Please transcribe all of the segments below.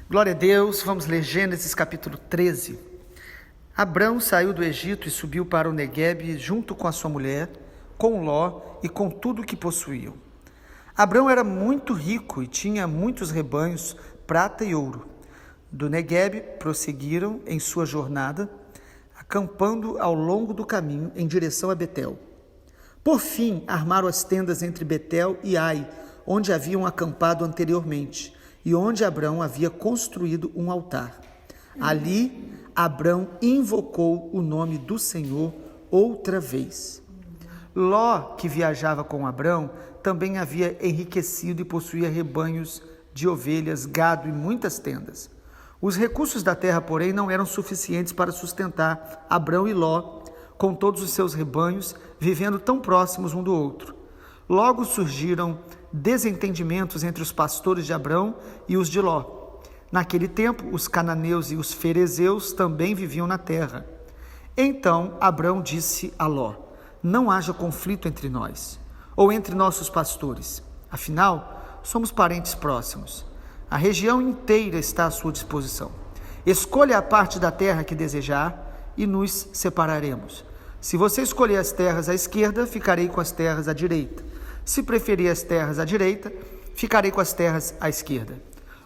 Glória a Deus, vamos ler Gênesis capítulo 13. Abrão saiu do Egito e subiu para o Neguebe junto com a sua mulher, com Ló e com tudo o que possuíam. Abrão era muito rico e tinha muitos rebanhos, prata e ouro. Do Neguebe prosseguiram em sua jornada, acampando ao longo do caminho em direção a Betel. Por fim, armaram as tendas entre Betel e Ai, onde haviam acampado anteriormente, e onde Abrão havia construído um altar. Ali, Abrão invocou o nome do Senhor outra vez. Ló, que viajava com Abrão, também havia enriquecido e possuía rebanhos de ovelhas, gado e muitas tendas. Os recursos da terra, porém, não eram suficientes para sustentar Abrão e Ló, com todos os seus rebanhos, vivendo tão próximos um do outro. Logo surgiram desentendimentos entre os pastores de Abrão e os de Ló. Naquele tempo, os cananeus e os ferezeus também viviam na terra. Então Abrão disse a Ló: não haja conflito entre nós, ou entre nossos pastores. Afinal, somos parentes próximos. A região inteira está à sua disposição. Escolha a parte da terra que desejar e nos separaremos. Se você escolher as terras à esquerda, ficarei com as terras à direita. Se preferir as terras à direita, ficarei com as terras à esquerda.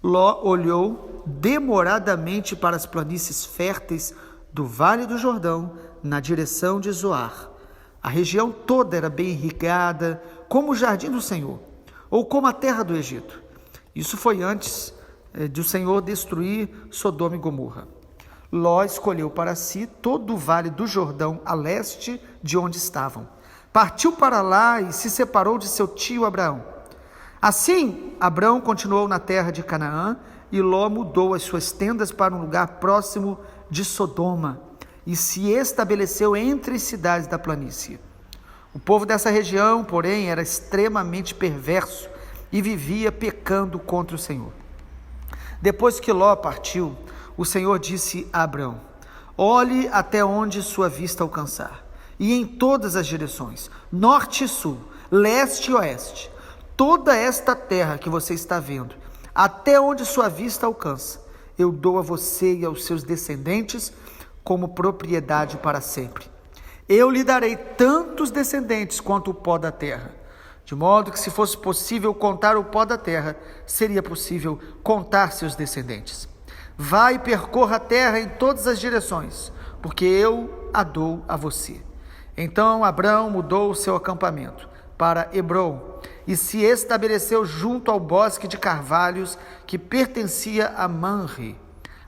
Ló olhou demoradamente para as planícies férteis do Vale do Jordão, na direção de Zoar. A região toda era bem irrigada, como o jardim do Senhor, ou como a terra do Egito. Isso foi antes de o Senhor destruir Sodoma e Gomorra. Ló escolheu para si todo o Vale do Jordão a leste de onde estavam. Partiu para lá e se separou de seu tio Abraão. Assim, Abrão continuou na terra de Canaã e Ló mudou as suas tendas para um lugar próximo de Sodoma e se estabeleceu entre as cidades da planície. O povo dessa região, porém, era extremamente perverso e vivia pecando contra o Senhor. Depois que Ló partiu, o Senhor disse a Abrão: olhe até onde sua vista alcançar, e em todas as direções, norte e sul, leste e oeste, toda esta terra que você está vendo, até onde sua vista alcança, eu dou a você e aos seus descendentes como propriedade para sempre. Eu lhe darei tantos descendentes quanto o pó da terra, de modo que se fosse possível contar o pó da terra, seria possível contar seus descendentes. Vá e percorra a terra em todas as direções, porque eu a dou a você. Então Abrão mudou o seu acampamento para Hebrom e se estabeleceu junto ao bosque de carvalhos que pertencia a Manre.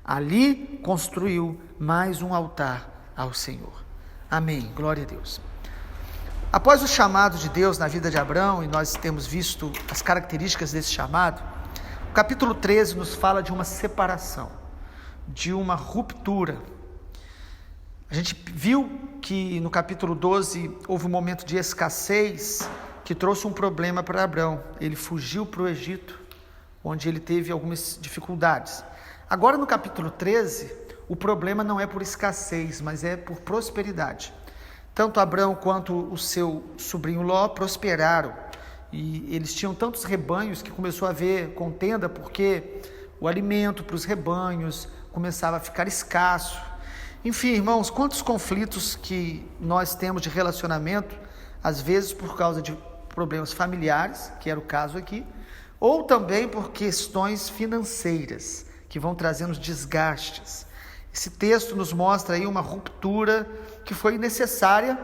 Ali construiu mais um altar ao Senhor. Amém. Glória a Deus. Após o chamado de Deus na vida de Abrão, e nós temos visto as características desse chamado, o capítulo 13 nos fala de uma separação, de uma ruptura. A gente viu que no capítulo 12 houve um momento de escassez que trouxe um problema para Abrão. Ele fugiu para o Egito, onde ele teve algumas dificuldades. Agora no capítulo 13, o problema não é por escassez, mas é por prosperidade. Tanto Abrão quanto o seu sobrinho Ló prosperaram. E eles tinham tantos rebanhos que começou a haver contenda, porque o alimento para os rebanhos começava a ficar escasso. Enfim, irmãos, quantos conflitos que nós temos de relacionamento, às vezes por causa de problemas familiares, que era o caso aqui, ou também por questões financeiras, que vão trazendo desgastes. Esse texto nos mostra aí uma ruptura que foi necessária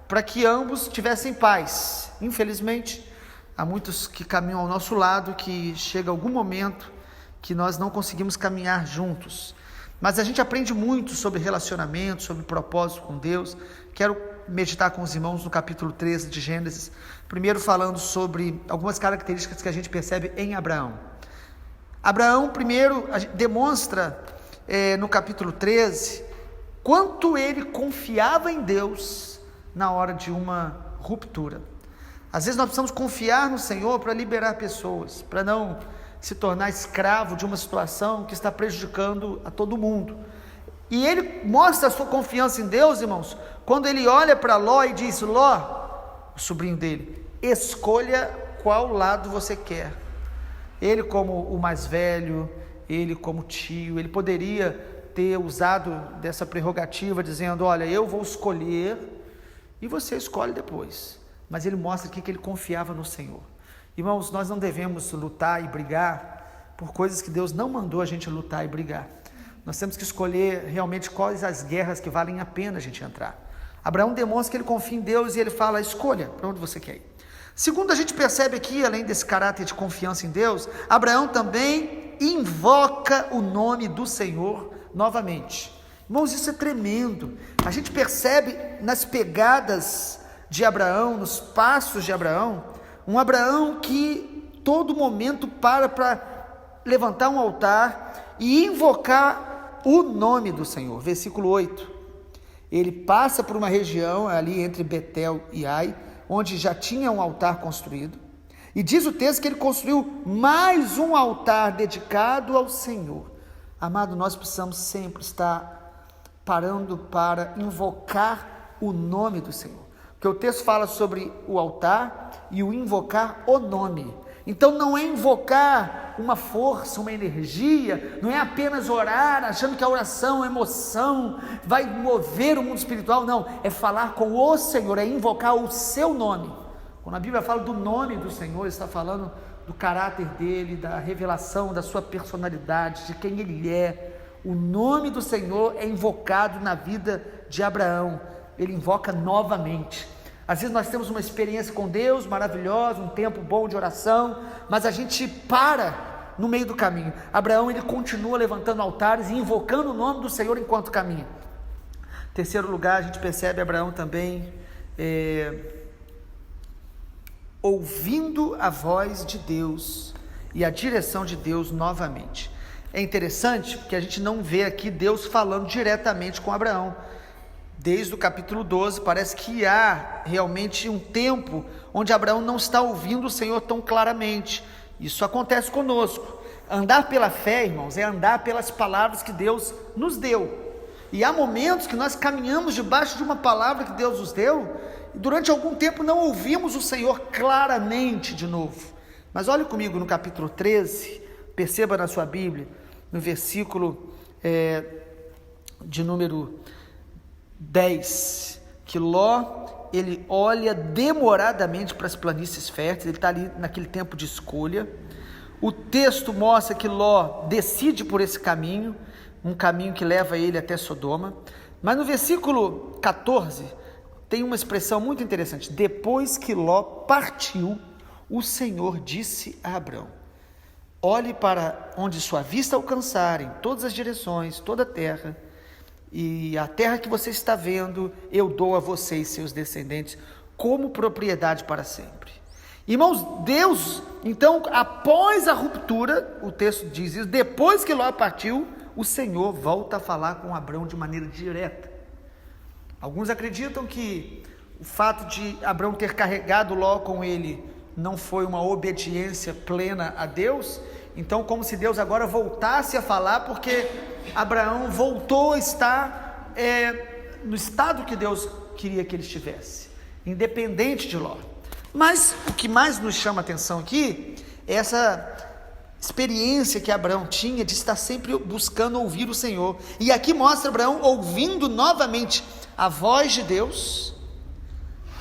para que ambos tivessem paz. Infelizmente, há muitos que caminham ao nosso lado, que chega algum momento que nós não conseguimos caminhar juntos. Mas a gente aprende muito sobre relacionamento, sobre propósito com Deus. Quero meditar com os irmãos no capítulo 13 de Gênesis, primeiro falando sobre algumas características que a gente percebe em Abraão. Abraão, primeiro, demonstra no capítulo 13, quanto ele confiava em Deus na hora de uma ruptura. Às vezes nós precisamos confiar no Senhor para liberar pessoas, para não se tornar escravo de uma situação que está prejudicando a todo mundo. E ele mostra a sua confiança em Deus, irmãos, quando ele olha para Ló e diz: Ló, o sobrinho dele, escolha qual lado você quer. Ele, como o mais velho, ele como tio, ele poderia ter usado dessa prerrogativa, dizendo, olha, eu vou escolher e você escolhe depois. Mas ele mostra aqui que ele confiava no Senhor. Irmãos, nós não devemos lutar e brigar por coisas que Deus não mandou a gente lutar e brigar. Nós temos que escolher realmente quais as guerras que valem a pena a gente entrar. Abraão demonstra que ele confia em Deus e ele fala, escolha para onde você quer ir. Segundo, a gente percebe aqui, além desse caráter de confiança em Deus, Abraão também invoca o nome do Senhor novamente. Irmãos, isso é tremendo. A gente percebe nas pegadas de Abraão, nos passos de Abraão, um Abraão que todo momento para levantar um altar e invocar o nome do Senhor. Versículo 8, ele passa por uma região ali entre Betel e Ai, onde já tinha um altar construído, e diz o texto que ele construiu mais um altar dedicado ao Senhor. Amado, nós precisamos sempre estar parando para invocar o nome do Senhor, porque o texto fala sobre o altar e o invocar o nome. Então não é invocar uma força, uma energia, não é apenas orar achando que a oração, a emoção vai mover o mundo espiritual, não, é falar com o Senhor, é invocar o seu nome. Quando a Bíblia fala do nome do Senhor, está falando do caráter dele, da revelação da sua personalidade, de quem ele é. O nome do Senhor é invocado na vida de Abraão, ele invoca novamente. Às vezes nós temos uma experiência com Deus maravilhosa, um tempo bom de oração, mas a gente para no meio do caminho. Abraão, ele continua levantando altares e invocando o nome do Senhor enquanto caminha. Terceiro lugar, a gente percebe Abraão também ouvindo a voz de Deus e a direção de Deus novamente. É interessante porque a gente não vê aqui Deus falando diretamente com Abraão. Desde o capítulo 12, parece que há realmente um tempo onde Abraão não está ouvindo o Senhor tão claramente. Isso acontece conosco. Andar pela fé, irmãos, é andar pelas palavras que Deus nos deu. E há momentos que nós caminhamos debaixo de uma palavra que Deus nos deu, e durante algum tempo não ouvimos o Senhor claramente de novo. Mas olhe comigo no capítulo 13, perceba na sua Bíblia, no versículo de número 10, que Ló, ele olha demoradamente para as planícies férteis, ele está ali naquele tempo de escolha. O texto mostra que Ló decide por esse caminho, um caminho que leva ele até Sodoma, mas no versículo 14, tem uma expressão muito interessante, depois que Ló partiu, o Senhor disse a Abrão, olhe para onde sua vista alcançar, em todas as direções, toda a terra, e a terra que você está vendo, eu dou a você e seus descendentes como propriedade para sempre. Irmãos, Deus, então, após a ruptura, o texto diz isso, depois que Ló partiu, o Senhor volta a falar com Abrão de maneira direta. Alguns acreditam que o fato de Abrão ter carregado Ló com ele não foi uma obediência plena a Deus, então como se Deus agora voltasse a falar, porque Abraão voltou a estar no estado que Deus queria que ele estivesse, independente de Ló. Mas o que mais nos chama a atenção aqui é essa experiência que Abraão tinha de estar sempre buscando ouvir o Senhor, e aqui mostra Abraão ouvindo novamente a voz de Deus,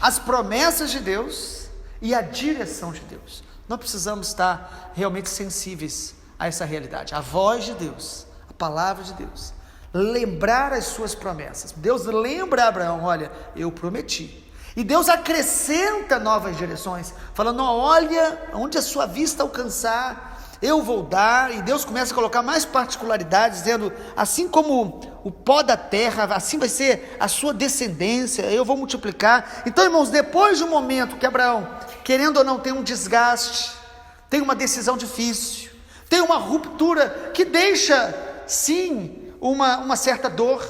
as promessas de Deus e a direção de Deus. Nós precisamos estar realmente sensíveis a essa realidade, a voz de Deus, a palavra de Deus, lembrar as suas promessas. Deus lembra a Abraão, olha, eu prometi, e Deus acrescenta novas direções, falando, olha, onde a sua vista alcançar, eu vou dar, e Deus começa a colocar mais particularidades, dizendo, assim como o pó da terra, assim vai ser a sua descendência, eu vou multiplicar. Então, irmãos, depois de um momento que Abraão, querendo ou não, tem um desgaste, tem uma decisão difícil, tem uma ruptura que deixa, sim, uma certa dor.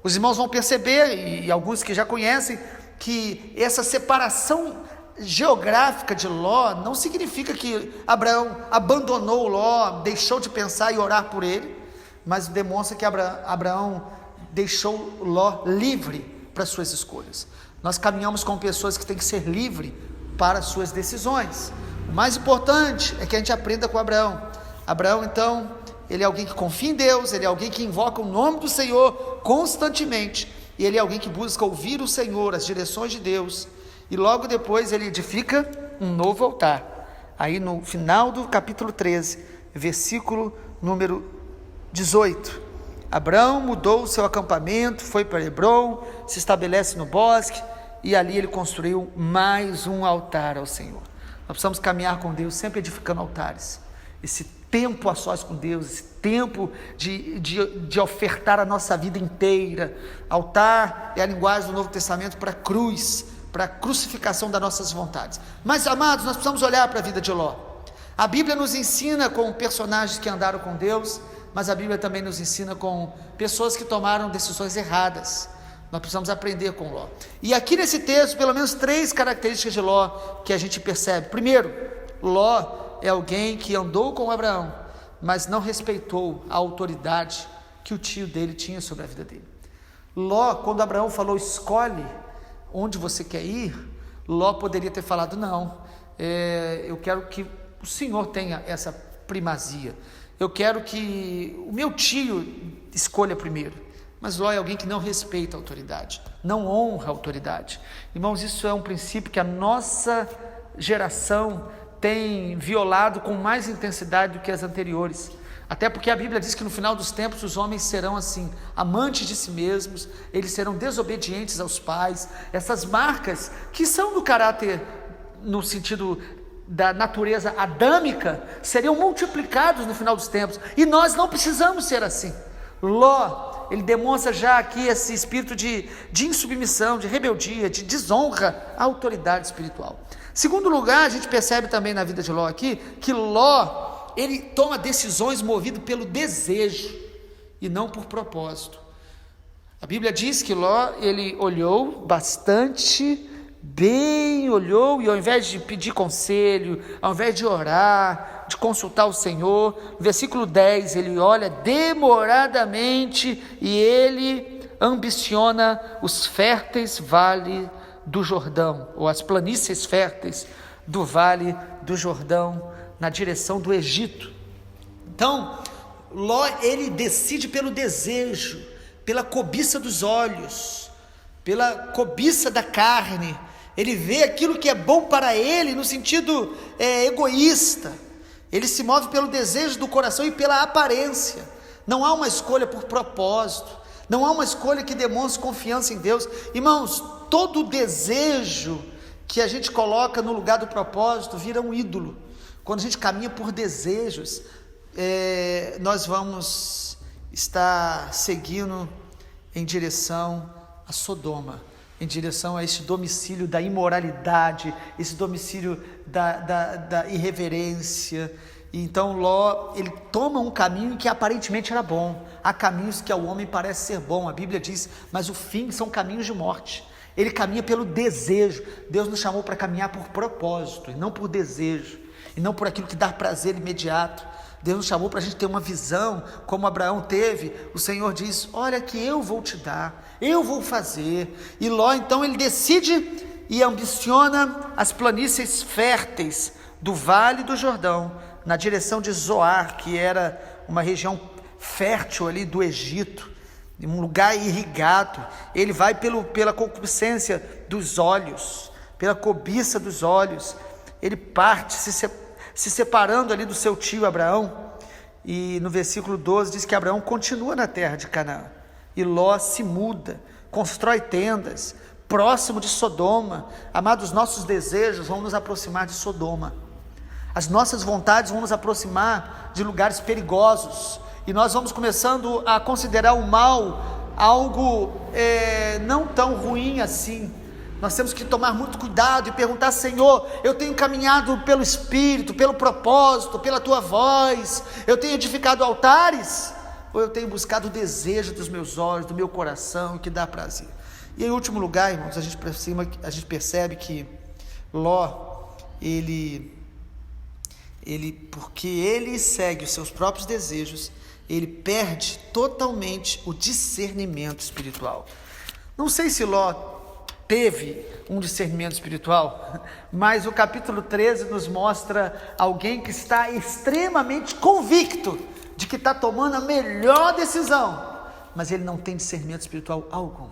Os irmãos vão perceber, e alguns que já conhecem, que essa separação geográfica de Ló não significa que Abraão abandonou Ló, deixou de pensar e orar por ele, mas demonstra que Abraão deixou Ló livre para suas escolhas. Nós caminhamos com pessoas que têm que ser livres para suas decisões. O mais importante é que a gente aprenda com Abraão. Abraão, então, ele é alguém que confia em Deus, ele é alguém que invoca o nome do Senhor constantemente, e ele é alguém que busca ouvir o Senhor, as direções de Deus, e logo depois ele edifica um novo altar. Aí no final do capítulo 13, versículo número 18, Abrão mudou o seu acampamento, foi para Hebrom, se estabelece no bosque, e ali ele construiu mais um altar ao Senhor. Nós precisamos caminhar com Deus, sempre edificando altares. Esse tempo a sós com Deus, esse tempo de ofertar a nossa vida inteira. Altar é a linguagem do Novo Testamento para a cruz, para a crucificação das nossas vontades. Mas, amados, nós precisamos olhar para a vida de Ló. A Bíblia nos ensina com personagens que andaram com Deus, mas a Bíblia também nos ensina com pessoas que tomaram decisões erradas. Nós precisamos aprender com Ló. E aqui nesse texto, pelo menos 3 características de Ló que a gente percebe. Primeiro, Ló é alguém que andou com Abraão, mas não respeitou a autoridade que o tio dele tinha sobre a vida dele. Ló, quando Abraão falou, escolhe onde você quer ir, Ló poderia ter falado, não, eu quero que o Senhor tenha essa primazia, eu quero que o meu tio escolha primeiro. Mas Ló é alguém que não respeita a autoridade, não honra a autoridade. Irmãos, isso é um princípio que a nossa geração tem violado com mais intensidade do que as anteriores. Até porque a Bíblia diz que no final dos tempos os homens serão assim, amantes de si mesmos, eles serão desobedientes aos pais. Essas marcas que são do caráter, no sentido da natureza adâmica, seriam multiplicados no final dos tempos. E nós não precisamos ser assim. Ló, ele demonstra já aqui esse espírito de insubmissão, de rebeldia, de desonra à autoridade espiritual. Segundo lugar, a gente percebe também na vida de Ló aqui, que Ló, ele toma decisões movido pelo desejo e não por propósito. A Bíblia diz que Ló, ele olhou bastante bem, olhou, e ao invés de pedir conselho, ao invés de orar, de consultar o Senhor, no versículo 10, ele olha demoradamente e ele ambiciona os férteis vales do Jordão, ou as planícies férteis do Vale do Jordão, na direção do Egito. Então, Ló, ele decide pelo desejo, pela cobiça dos olhos, pela cobiça da carne. Ele vê aquilo que é bom para ele no sentido egoísta. Ele se move pelo desejo do coração e pela aparência. Não há uma escolha por propósito, não há uma escolha que demonstre confiança em Deus. Irmãos, todo desejo que a gente coloca no lugar do propósito vira um ídolo. Quando a gente caminha por desejos, nós vamos estar seguindo em direção a Sodoma, em direção a esse domicílio da imoralidade, esse domicílio da irreverência. E então Ló, ele toma um caminho que aparentemente era bom. Há caminhos que ao homem parece ser bom, a Bíblia diz, mas o fim são caminhos de morte. Ele caminha pelo desejo. Deus nos chamou para caminhar por propósito, e não por desejo, e não por aquilo que dá prazer imediato. Deus nos chamou para a gente ter uma visão, como Abraão teve. O Senhor diz, olha que eu vou te dar, eu vou fazer. E Ló, então, ele decide e ambiciona as planícies férteis do Vale do Jordão, na direção de Zoar, que era uma região fértil ali do Egito, um lugar irrigado. Ele vai pela concupiscência dos olhos, pela cobiça dos olhos. Ele parte, se separando ali do seu tio Abraão, e no versículo 12 diz que Abraão continua na terra de Canaã, e Ló se muda, constrói tendas, próximo de Sodoma. Amados, nossos desejos vão nos aproximar de Sodoma, as nossas vontades vão nos aproximar de lugares perigosos, e nós vamos começando a considerar o mal algo não tão ruim assim. Nós temos que tomar muito cuidado e perguntar, Senhor, eu tenho caminhado pelo Espírito, pelo propósito, pela Tua voz, eu tenho edificado altares, ou eu tenho buscado o desejo dos meus olhos, do meu coração, que dá prazer? E em último lugar, irmãos, a gente percebe que Ló, porque ele segue os seus próprios desejos, ele perde totalmente o discernimento espiritual. Não sei se Ló teve um discernimento espiritual, mas o capítulo 13 nos mostra alguém que está extremamente convicto de que está tomando a melhor decisão, mas ele não tem discernimento espiritual algum.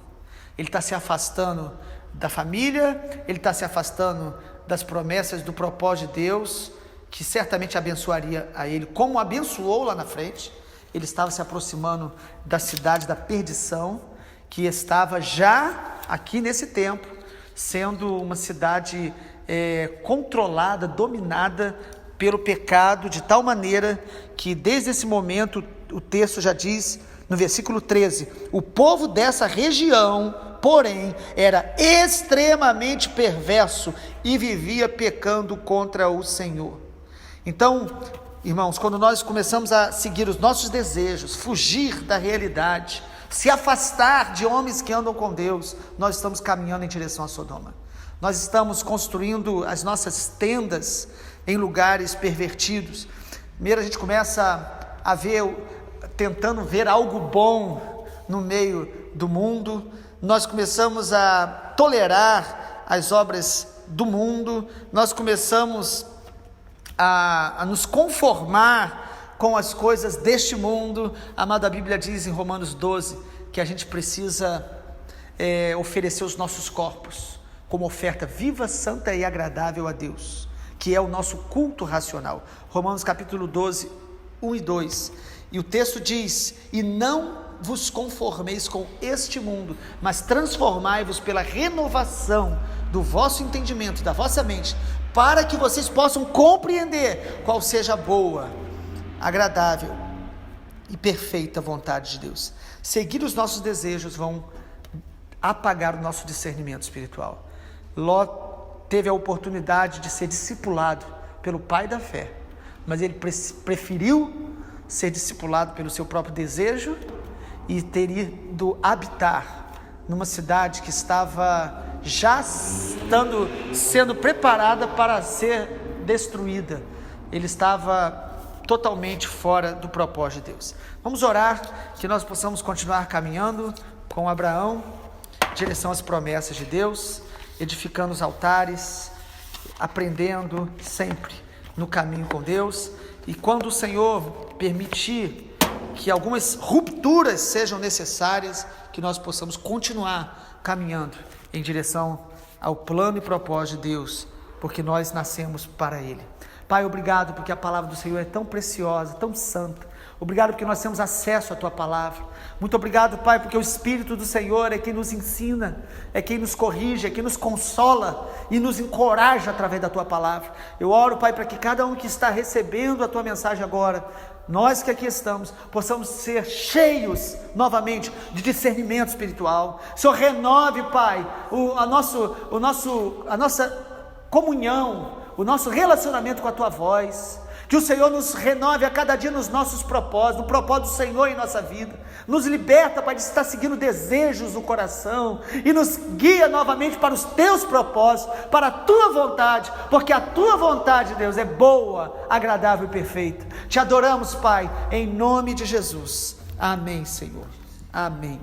Ele está se afastando da família, ele está se afastando das promessas, do propósito de Deus, que certamente abençoaria a ele, como abençoou lá na frente. Ele estava se aproximando da cidade da perdição, que estava já aqui nesse tempo, sendo uma cidade controlada, dominada pelo pecado, de tal maneira que desde esse momento, o texto já diz, no versículo 13, o povo dessa região, porém, era extremamente perverso e vivia pecando contra o Senhor. Então, irmãos, quando nós começamos a seguir os nossos desejos, fugir da realidade, se afastar de homens que andam com Deus, nós estamos caminhando em direção a Sodoma. Nós estamos construindo as nossas tendas em lugares pervertidos. Primeiro a gente começa a ver, tentando ver algo bom no meio do mundo. Nós começamos a tolerar as obras do mundo. Nós começamos a nos conformar com as coisas deste mundo. Amado, a Bíblia diz em Romanos 12 que a gente precisa oferecer os nossos corpos como oferta viva, santa e agradável a Deus, que é o nosso culto racional. Romanos capítulo 12, 1 e 2. E o texto diz: e não vos conformeis com este mundo, mas transformai-vos pela renovação do vosso entendimento, da vossa mente, para que vocês possam compreender qual seja a boa, agradável e perfeita vontade de Deus. Seguir os nossos desejos vão apagar o nosso discernimento espiritual. Ló teve a oportunidade de ser discipulado pelo pai da fé, mas ele preferiu ser discipulado pelo seu próprio desejo e ter ido habitar numa cidade que estava já sendo preparada para ser destruída. Ele estava totalmente fora do propósito de Deus. Vamos orar, que nós possamos continuar caminhando com Abraão, em direção às promessas de Deus, edificando os altares, aprendendo sempre no caminho com Deus. E quando o Senhor permitir que algumas rupturas sejam necessárias, que nós possamos continuar caminhando em direção ao plano e propósito de Deus, porque nós nascemos para Ele. Pai, obrigado porque a palavra do Senhor é tão preciosa, tão santa. Obrigado porque nós temos acesso à Tua palavra. Muito obrigado, Pai, porque o Espírito do Senhor é quem nos ensina, é quem nos corrige, é quem nos consola e nos encoraja através da Tua palavra. Eu oro, Pai, para que cada um que está recebendo a Tua mensagem agora, nós que aqui estamos, possamos ser cheios novamente de discernimento espiritual. Senhor, renove, Pai, a nossa comunhão, o nosso relacionamento com a Tua voz. Que o Senhor nos renove a cada dia nos nossos propósitos, no propósito do Senhor em nossa vida. Nos liberta, Pai, de estar seguindo desejos do coração e nos guia novamente para os Teus propósitos, para a Tua vontade, porque a Tua vontade, Deus, é boa, agradável e perfeita. Te adoramos, Pai, em nome de Jesus. Amém, Senhor. Amém.